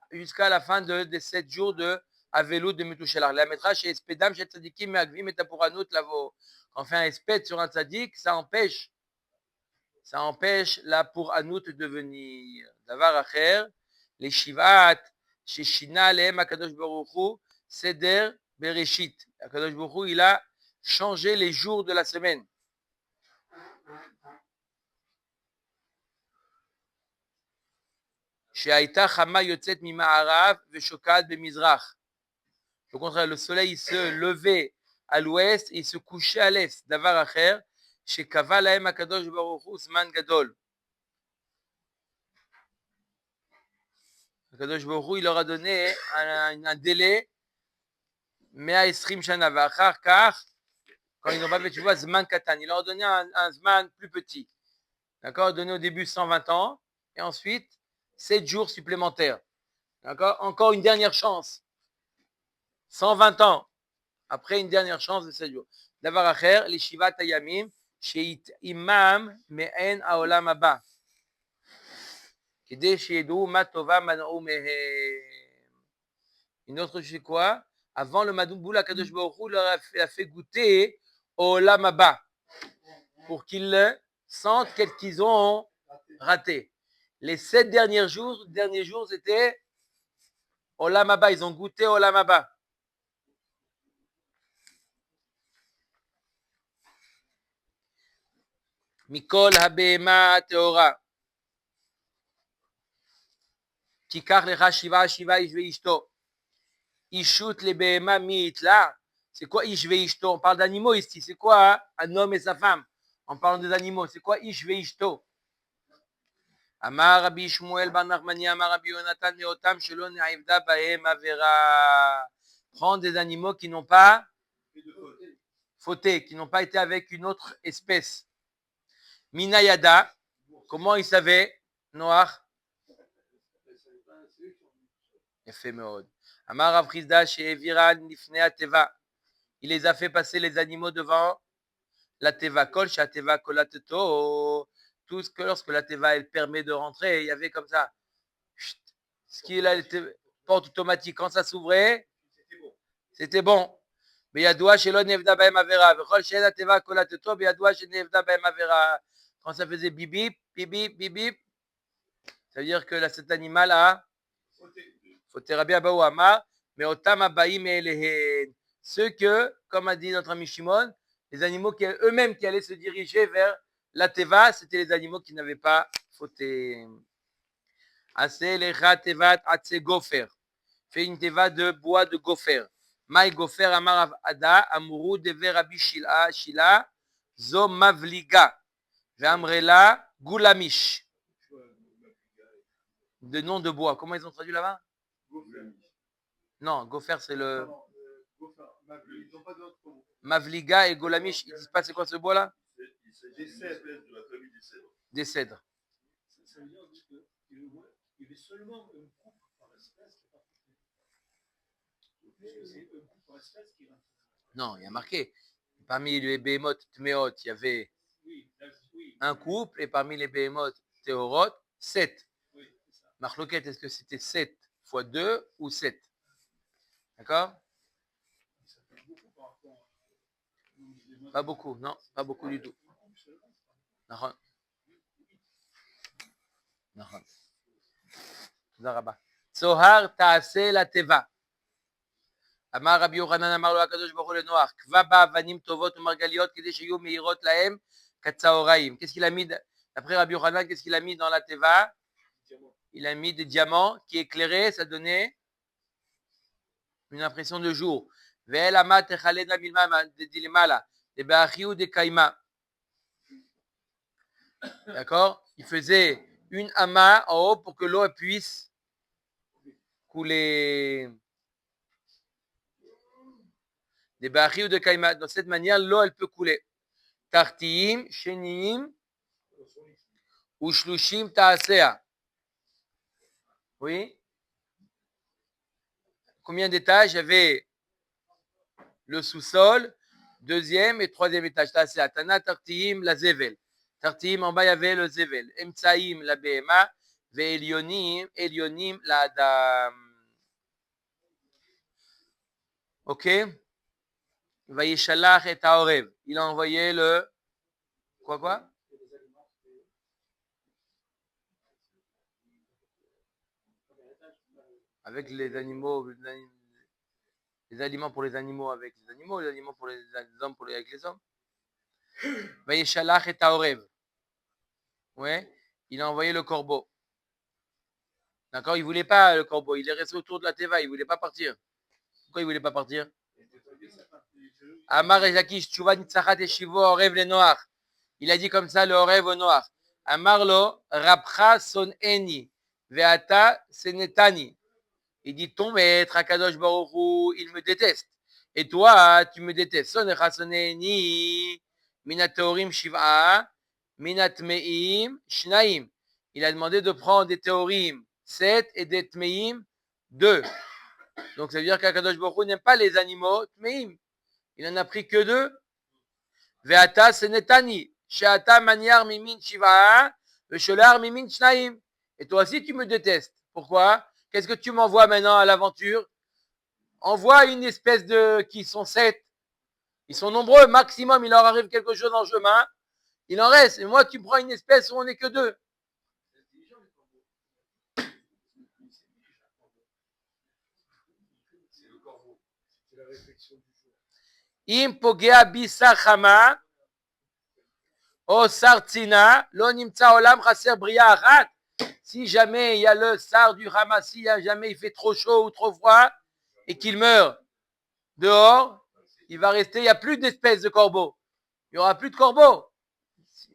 jusqu'à la fin des 7 jours de Avelut de Metushelach. La mettra chez Espedam, chez Tzadikim, Meagvim et Tapuranut Lavo. Quand on fait un espède sur un tzadik, ça empêche la pour anout de venir. Davar acher, les shivat, chez Shina, lehem Akadosh Baruch Hu, seder bereshit. Akadosh Baruch Hu, il a changé les jours de la semaine. Shehaïta chama yotzet mima'arav veshokad bemizrach. Au contraire, le soleil se levait à l'ouest et il se couchait à l'est. Davar acher, chez Kava lahem Akadosh Baruch Hu zman gadol. Akadosh Baruch Hu, il leur a donné un délai, mea esrim shana v'achar kach, quand ils n'ont pas fait tchouva, zman katan. Il leur a donné un zman plus petit. D'accord, donné au début 120 ans et ensuite 7 jours supplémentaires. D'accord? Encore une dernière chance. 120 ans. Après une dernière chance de 7 jours. Davar acher, les Shivat Hayamim, chez Imam Me'en Haolam Haba. Kede Sheyedou Matova Mana'u Mehem. Une autre, je sais quoi? Avant le Madouboul, Akadosh Baruch Hu leur a fait goûter au Olam Haba. Pour qu'ils sentent qu'est-ce qu'ils ont raté. Les 7 derniers jours, c'était Olam Haba. Ils ont goûté Olam Haba. Mikol Habema Teora. Tikar Lecha Shiva Shiva Ishve Ishto. Ishut le Behema Mitla. C'est quoi Ishve Ishto? On parle d'animaux ici. C'est quoi un homme et sa femme? En parlant des animaux. C'est quoi Ishve Ishto? Amar Rabbi Shmuel Bar Nachmani Amar Rabbi Yonatan Meotam Shelo Ne'ivda Bahem Avera. Prendre des animaux qui n'ont pas fauté, qui n'ont pas été avec une autre espèce. Minayada, comment il savait, Noach? Effet Meod. Amar Rav Chizda chez Eviran Nifnei Ateva. Il les a fait passer les animaux devant la Teva. Kol Shateva Kolateto. Tout ce que lorsque la Teva elle permet de rentrer, il y avait comme ça. Chut, ce qui est là, porte automatique. Quand ça s'ouvrait, c'était bon. Beyadoua Shelo Nevda Bahem Avera. Vechol Shela Teva Kolateto. Beyadoua Shelo Nevda Bahem Avera. Quand ça faisait bibip, bibip, bibip, ça veut dire que cet animal a fauté. Rabbi Abaou Amar, mais Otam Abaïm Elehen. Ceux que, comme a dit notre ami Shimon, les animaux qui eux-mêmes qui allaient se diriger vers la Teva, c'était les animaux qui n'avaient pas fauté. Ase Lecha Tevat Atse Gofer. Fait une Teva de bois de Gofer. Maï Gofer Amar Ada Amuru Deve Rabbi Shila Zo Mavliga. Ve'amrela Gulamish. De nom de bois. Comment ils ont traduit là-bas? Non, Gofer c'est le. Mavliga et Golamish, ils disent pas c'est quoi ce bois-là? Des cèdres. Ça veut dire qu'il y avait seulement un couple par espèce qui n'est pas fauté. Non, il y a marqué. Parmi les Behemoth Tmeot, il y avait un couple, et parmi les Behemoth Théorot, 7. Marloquette, est-ce que c'était 7 fois 2 ou 7? D'accord? Pas beaucoup, non, pas beaucoup du tout. Tzohar Taase la Teva. Amar Rabbi Yochanan Amar lo HaKadosh Baruch Hu le Noach. Kva ba avanim tovot umargaliot kede sheyu meirot lahem katzaoraim. Qu'est-ce qu'il a mis d'après Rabbi Yochanan? Qu'est-ce qu'il a mis dans la Teva? Il a mis des diamants qui éclairaient, ça donnait une impression de jour. Ve'el amat techalena milma de dilemala de be'achiu de kaima. D'accord? Il faisait une amas en haut pour que l'eau puisse couler. Des be'achiu de kaima. De cette manière, l'eau elle peut couler. Tartiim, shenim, ushlushim ta'asea. Oui? Combien d'étages? Il y avait le sous-sol, deuxième et troisième étage. Ta'asea. Tana tartiim la zevel. Tartiim, en bas, il y avait le zevel. Emtsaim, la behema. Ve'elionim, elionim, la adam. Ok? Vayeshalach et haorev. Il a envoyé le. Quoi? Avec les animaux, les aliments pour les animaux avec les animaux, les aliments pour les hommes avec les hommes. Vayeshalach et haorev. Ouais, il a envoyé le corbeau. D'accord, il ne voulait pas le corbeau, il est resté autour de la Teva, il ne voulait pas partir. Pourquoi il ne voulait pas partir? Amar et Jakish, Tchouva Nitzachat et Shivo Orev le Noach. Il a dit comme ça le Orev au Noach. Amarlo, Rapcha son eni, Veata senetani. Il dit ton maître, Akadosh Baruch Hu, il me déteste. Et toi, tu me détestes. Sonecha son eni, Minatorim Shiva, Minatmeim, Shnaim. Il a demandé de prendre des théorim 7 et des tmeim 2. Donc ça veut dire qu'Akadosh Baruch Hu n'aime pas les animaux tmeim. Il en a pris que 2. Ve'ata senetani. She'ata maniar mimin shiva'a. Ve'sholar mimin shnaim. Et toi aussi tu me détestes. Pourquoi? Qu'est-ce que tu m'envoies maintenant à l'aventure? Envoie une espèce de... qui sont 7. Ils sont nombreux. Maximum, il leur arrive quelque chose en chemin. Il en reste. Et moi, tu prends une espèce où on n'est que 2. C'est le corbeau. C'est la réflexion du jour. Im pogea bisachama. O sartzina. Lo nimtsa olam chaser bria achat. Si jamais il y a le sar du Hamas, si jamais il fait trop chaud ou trop froid et qu'il meurt dehors, il va rester, il n'y a plus d'espèces de corbeaux. Il n'y aura plus de corbeaux.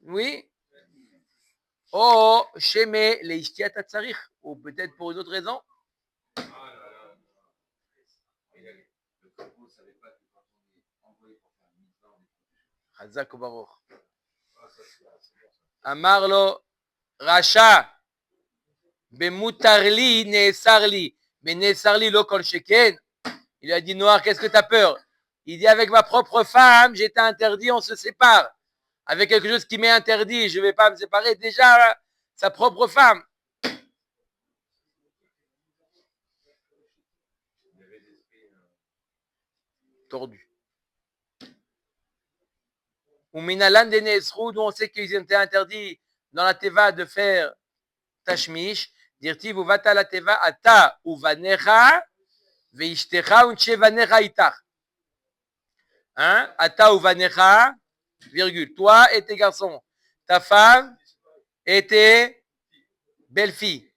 Oui. Oh, sheme le ishtiat atzarich. Ou peut-être pour une autre raison. Le corbeau ne savait pas que quand on est envoyé pour faire une mitzvah, on est protégé. Chazak Baruch. Amarlo Racha. Bemutarli neesarli. Mais neesarli lo kol sheken. Il a dit Noir, qu'est-ce que tu as peur? Il dit avec ma propre femme, j'étais interdit, on se sépare. Avec quelque chose qui m'est interdit, je ne vais pas me séparer. Déjà, sa propre femme. Tordu. Ou minalan de neesrou, d'où on sait qu'ils étaient interdits dans la teva de faire tashmish. Dirti vous vata la teva ata ou vanecha veishtecha unche vanecha itach. Hein? Ata ou vanecha, virgule. Toi et tes garçons. Ta femme et tes belles-filles.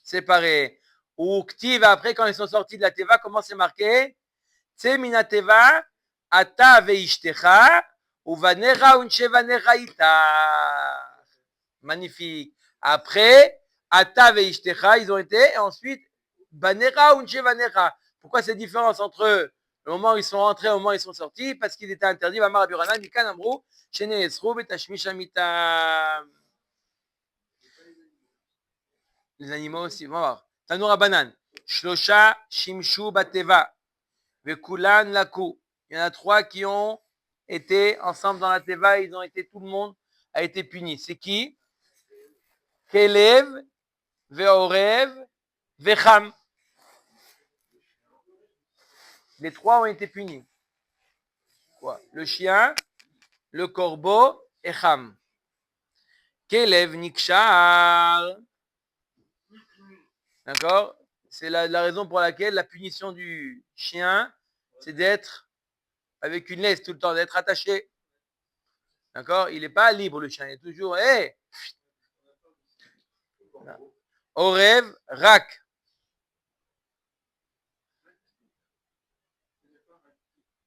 Séparés. Ou ktiv, après, quand ils sont sortis de la teva, comment c'est marqué? Tse mina teva, ata veishtecha, ou vanecha unche vanecha itach. Magnifique. Après, ata veishtecha, ils ont été, et ensuite, vanera unche vanera. Pourquoi cette différence entre le moment où ils sont rentrés et le moment où ils sont sortis? Parce qu'il était interdit. Vamar Abirana, Mikan Amrou, Shene Esrou, Betashmish Amita. Les animaux aussi. On va voir. Tanoura Banan. Shlosha Shimshu Bateva. Vekulan Laku. Il y en a 3 qui ont été ensemble dans la Teva. Ils ont été, tout le monde a été puni. C'est qui? Kelev, Veorev, Vecham. Les 3 ont été punis. Quoi? Le chien, le corbeau et Cham. Kelev Nikshar. D'accord? C'est la raison pour laquelle la punition du chien, c'est d'être avec une laisse tout le temps, d'être attaché. D'accord? Il n'est pas libre, le chien. Il est toujours, hé! Orev, Rak.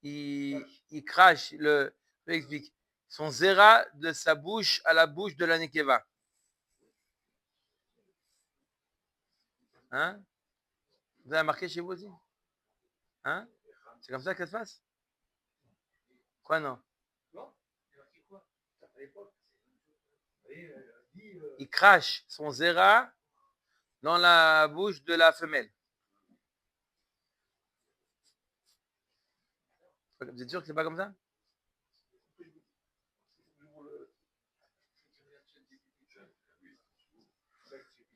Il crache, je l'explique. Son zéra de sa bouche à la bouche de la Nekeva. Hein? Vous avez marqué chez vous aussi? Hein? C'est comme ça que ça se passe? Quoi, non? Il crache son zéra dans la bouche de la femelle. Vous êtes sûr que c'est pas comme ça?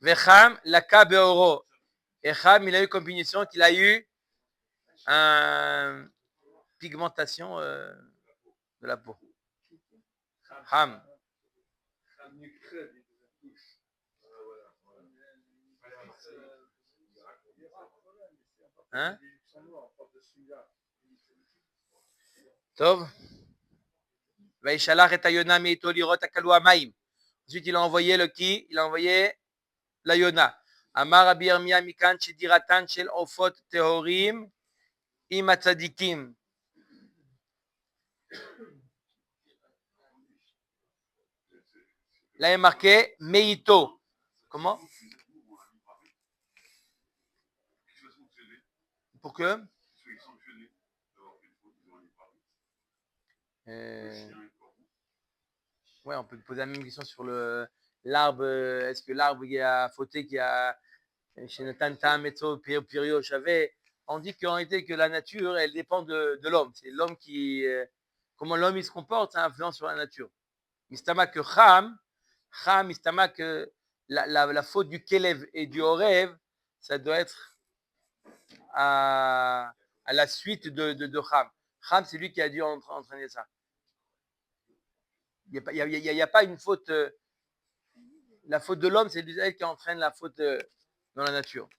Vecham, laka beoro. Et Cham, il a eu comme punition qu'il a eu une pigmentation de la peau. Cham. Hein? Tov. Vaishalach et Ayona meito lirot akalu amaim. Ensuite, il a envoyé le qui? Il a envoyé la Yona. Amar Rabbi Yirmiyah mikan shediratan shel ofot tehorim im atzadikim. Là, il est marqué meito. Comment? Pour que? Ouais, on peut poser la même question sur l'arbre. Est-ce que l'arbre qui a fauté, qui a chez Nathan Tam, Etzo, Pirio, Chavet, on dit qu'en réalité que la nature, elle dépend de l'homme. C'est l'homme qui, comment l'homme il se comporte, ça influence sur la nature. Mistama que Cham, Mistama que la faute du Kelev et du Horev, ça doit être à la suite de Cham. Cham, c'est lui qui a dû entraîner ça. Il n'y a pas une faute. La faute de l'homme, c'est elle qui entraîne la faute dans la nature.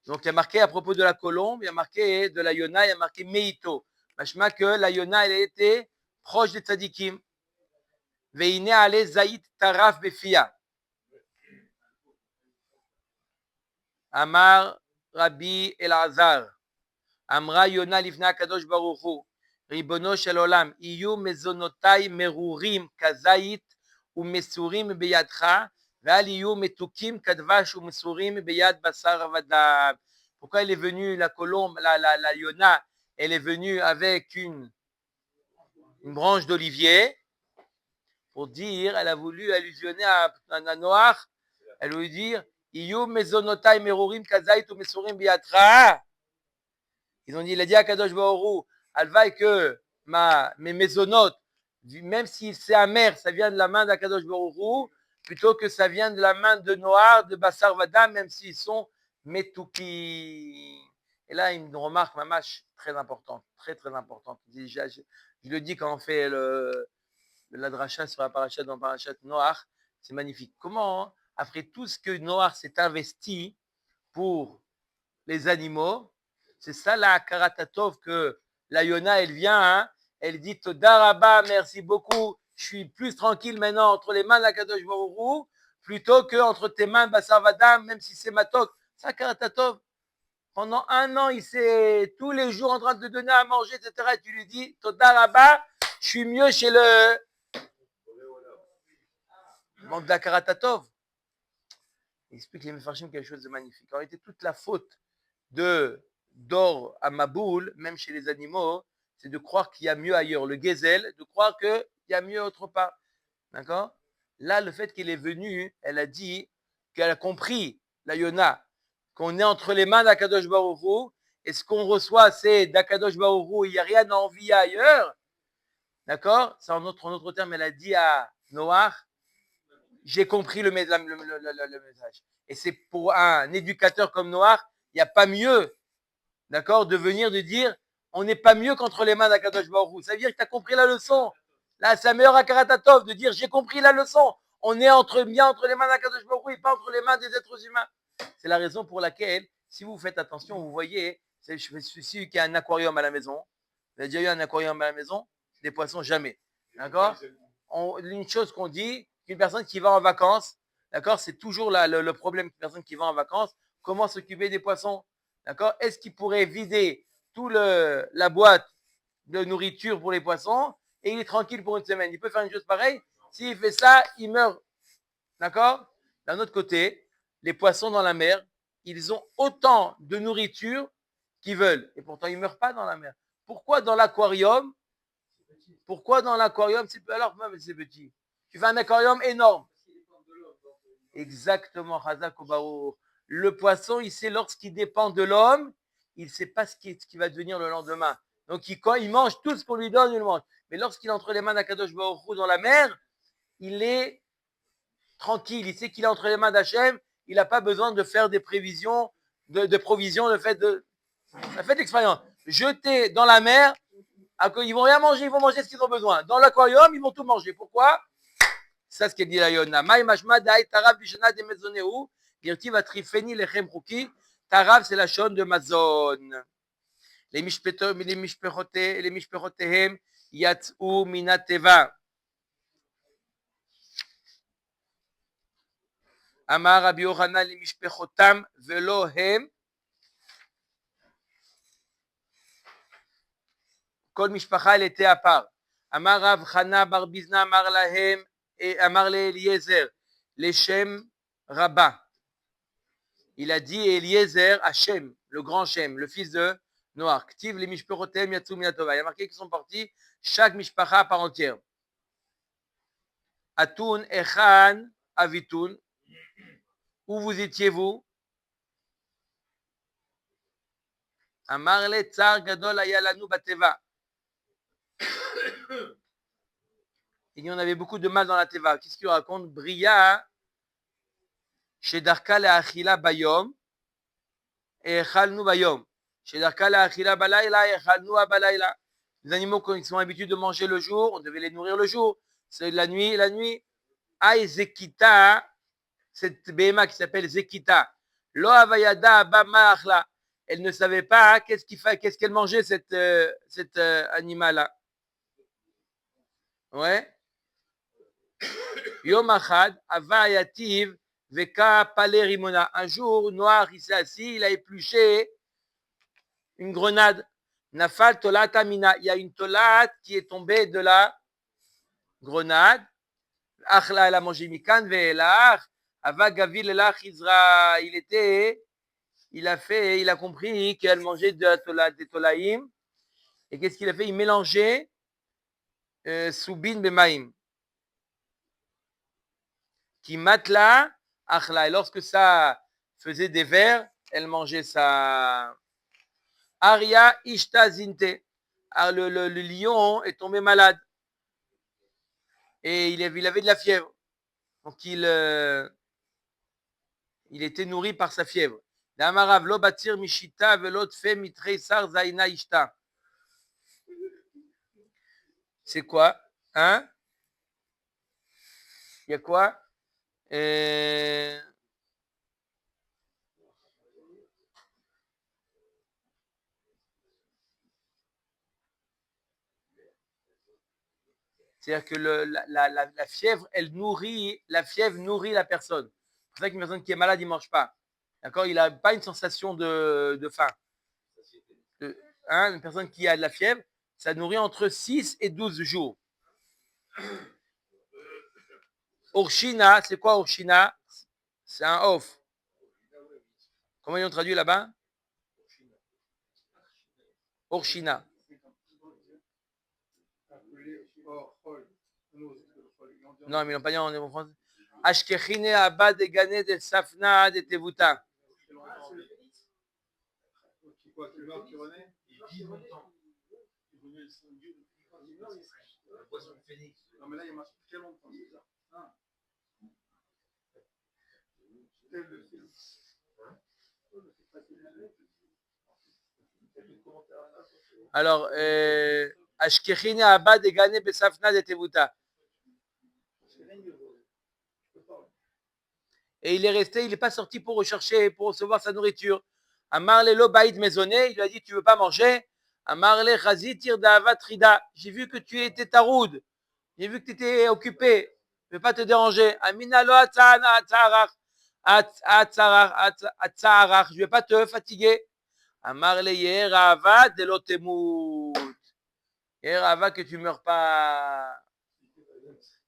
Donc, il y a marqué à propos de la colombe, il y a marqué de la Yona, il y a marqué Meito. Machma que la Yona, elle était proche des tzadikim. Veine ale zaït taraf befia. Amar Rabbi Elazar. Amra Yona livna kadosh baruchu. Ribono shel olam. Iyu mezonotai merurim kazait umesurim beyadcha. Ve'al iyu metukim kadvash umesurim beyad basar vadav. Pourquoi elle est venue, la colombe, la Yona, elle est venue avec une branche d'olivier pour dire, elle a voulu allusionner à Noach, elle voulait dire, Iyu mezonotai merurim kazait umesurim beyadcha. Ils ont dit, il a dit à Kadosh Baruch Hu, alvaï que mes mésonotes, même si c'est amer, ça vient de la main d'Akadosh Baruch Hu, plutôt que ça vient de la main de Noir, de Bassar Vada, même s'ils sont Metouki. Et là, une remarque, mamache, très importante, très très importante. Je le dis quand on fait la dracha sur la parachat dans parachat Noach, c'est magnifique. Comment, après tout ce que Noach s'est investi pour les animaux, c'est ça la karatatov que la Yona, elle vient, hein, elle dit Toda Rabba, merci beaucoup, je suis plus tranquille maintenant entre les mains de la Kadosh Baruch Hu, plutôt que entre tes mains de Bassar Vadam, même si c'est Matok. Ça, karatatov. Pendant 1 an, il s'est tous les jours en train de te donner à manger, etc. Et tu lui dis Toda Rabba, je suis mieux chez le manque de la karatatov. Il explique les Mefarshim quelque chose de magnifique. En réalité, toute la faute d'or à Maboul, même chez les animaux, c'est de croire qu'il y a mieux ailleurs. Le gazelle, de croire qu'il y a mieux autre part. D'accord? Là, le fait qu'elle est venue, elle a dit qu'elle a compris, la Yona, qu'on est entre les mains d'Akadosh Baruch Hu, et ce qu'on reçoit, c'est d'Akadosh Baruch Hu, il n'y a rien à envier ailleurs. D'accord? C'est en autre terme, elle a dit à Noach, j'ai compris le message. Et c'est pour un éducateur comme Noach, il n'y a pas mieux, d'accord, de venir de dire, on n'est pas mieux qu'entre les mains d'Akadosh Baruch Hu. Ça veut dire que tu as compris la leçon. Là, c'est un meilleur akaratatov de dire, j'ai compris la leçon. On est bien entre les mains d'Akadosh Baruch Hu et pas entre les mains des êtres humains. C'est la raison pour laquelle, si vous faites attention, vous voyez, je suis sûr qu'il y a un aquarium à la maison. Vous avez déjà eu un aquarium à la maison? Des poissons, jamais. D'accord? Une chose qu'on dit, qu'une personne qui va en vacances, d'accord, c'est toujours le problème qu'une personne qui va en vacances, comment s'occuper des poissons, d'accord? Est-ce qu'il pourrait vider toute la boîte de nourriture pour les poissons et il est tranquille pour une semaine? Il peut faire une chose pareille. S'il fait ça, il meurt, d'accord? D'un autre côté, les poissons dans la mer, ils ont autant de nourriture qu'ils veulent et pourtant ils ne meurent pas dans la mer. Pourquoi dans l'aquarium? C'est alors même c'est petit. Tu fais un aquarium énorme. Exactement, Hazak Obaour. Le poisson, il sait lorsqu'il dépend de l'homme, il ne sait pas ce qui va devenir le lendemain. Donc, quand il mange tout ce qu'on lui donne, il le mange. Mais lorsqu'il est entre les mains d'Akadosh Baruch Hu dans la mer, il est tranquille. Il sait qu'il est entre les mains d'Hachem. Il n'a pas besoin de faire des prévisions, de provisions. Ça fait d'expérience. Jeter dans la mer, ils vont rien manger, ils vont manger ce qu'ils ont besoin. Dans l'aquarium, ils vont tout manger. Pourquoi? C'est ça ce qu'elle dit la Yona. Maï mashma da'ay tarav bishana de mezoneu, girti vatrifeni lechem chuki. Tarav, c'est la chaîne de Mazon. Les mishpechotehem yatzou minateva. Amar Rabbi Yochanan les mishpechotam velo hem. Kol mishpacha, elle était à part. Amar Rav Chana bar Bizna amar lahem et amar le Eliezer leshem Rabba. Il a dit Eliezer Hachem, le grand Shem, le fils de Noach. Ktiv les mishpechotem yatzou minatova. Il y a marqué qu'ils sont partis chaque mishpacha à part entière. Atun echan avitun. Où vous étiez vous? Amar le tsar gadol haya lanu bateva. Il y en avait beaucoup de mal dans la teva. Qu'est-ce qu'il raconte? Bria, chez Darka le achila bayom, et echalnu bayom. Chez Darka le achila balayla, et echalnu balayla. Les animaux qui sont habitués de manger le jour, on devait les nourrir le jour. C'est la nuit, la nuit. Aïe Zekita, cette béma qui s'appelle Zekita. Lo avayada bama achla. Elle ne savait pas qu'est-ce qu'elle mangeait, cet animal-là. Ouais. Yom Achad, Ava Yativ, Veka Pale Rimona. Un jour, Noir, il s'est assis, il a épluché une grenade. Nafal Tolat Amina. Il y a une tolat qui est tombée de la grenade. Achla, elle a mangé Mikan, Ve'elach. Ava Gavil Elach Izra. Il a compris qu'elle mangeait de la tolat, des tolaïm. Et qu'est-ce qu'il a fait? Il mélangeait Soubin Bemaim. Qui matla achla. Et lorsque ça faisait des vers, elle mangeait ça. Aria ishta zinte. Le lion est tombé malade. Et il avait de la fièvre. Donc il était nourri par sa fièvre. Damarav lo batir mishita velot fe mitrei sar zaina ishta. C'est quoi? Hein? Il y a quoi? C'est-à-dire que la fièvre, la fièvre nourrit la personne. C'est pour ça qu'une personne qui est malade, il ne mange pas. D'accord? Il n'a pas une sensation de faim. Une personne qui a de la fièvre, ça nourrit entre 6 et 12 jours. Orshina, c'est quoi Orshina? C'est un off. Comment ils ont traduit là-bas? Orshina. Non, mais ils n'ont pas dit en français. Ashkechine abba de gane de safna de tevuta. Non, mais là, il marche très longtemps. Alors, Ashkechine abba de gane de safna de tevuta. Et il est resté, il n'est pas sorti pour rechercher, pour recevoir sa nourriture. Amarle lo baïd maisonné, il lui a dit, tu ne veux pas manger? Amarle chazitir da'avat rida. J'ai vu que tu étais taroud. J'ai vu que tu étais occupé. Je ne vais pas te déranger. Amina lo atzarach. Je ne vais pas te fatiguer. Amarle yerava de lotemut. Yerava que tu ne meurs pas.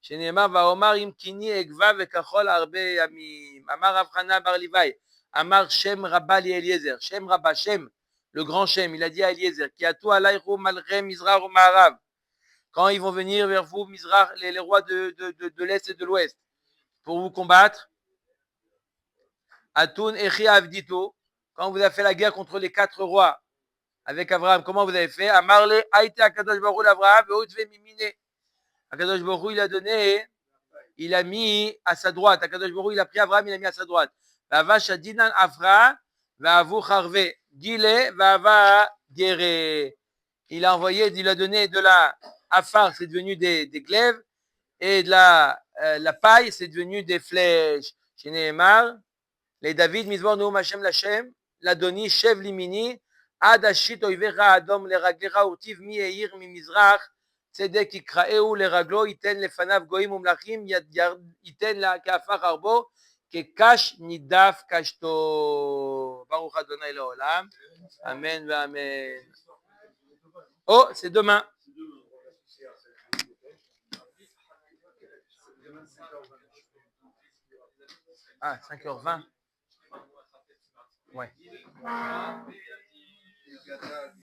שנאמר ואומר אם קיני אגבה וכחול הרבה ימים. אמר רב חנן בר ליבאי, אמר שם רבה לי אליעזר, שם רבה, שם, le grand Shem, il a dit à Eliezer, qui a tout alaychou malchem Mizrach ou Ma'arav, quand ils vont venir vers vous, Mizrach, les rois de l'Est et de l'Ouest, pour vous combattre, Atun Echi Avdito, quand vous avez fait la guerre contre les 4 rois, avec Abraham, comment vous avez fait? Amarle Aïte Akadosh Baruch l'Abraham, Ve'utve Mimine. Akadosh Baruch Hu, il a donné, il a mis à sa droite. Akadosh Baruch Hu, il a pris Abraham, il a mis à sa droite. Vava Shadinan Afra, Vavu Harve, Gile, Vava Gere. Il a envoyé, il a donné de la Afar, c'est devenu des glaives, et de la paille, c'est devenu des flèches. Chez Nehemar, les David, Mizmor Noum Hashem Lachem, l'Adoni, Shev Limini, Ad Ashit Oivera Adom, le Raglera Urtiv, Mi Eir, Mi Mizrach, צדק יקראהו לרגלו, ייתן לפניו גויים ומלכים, ייתן לה כעפר חרבו, כקש נידף קשתו. ברוך אדוני לעולם, אמן ואמן. Oh, c'est demain. Ah, 5h20. Ouais.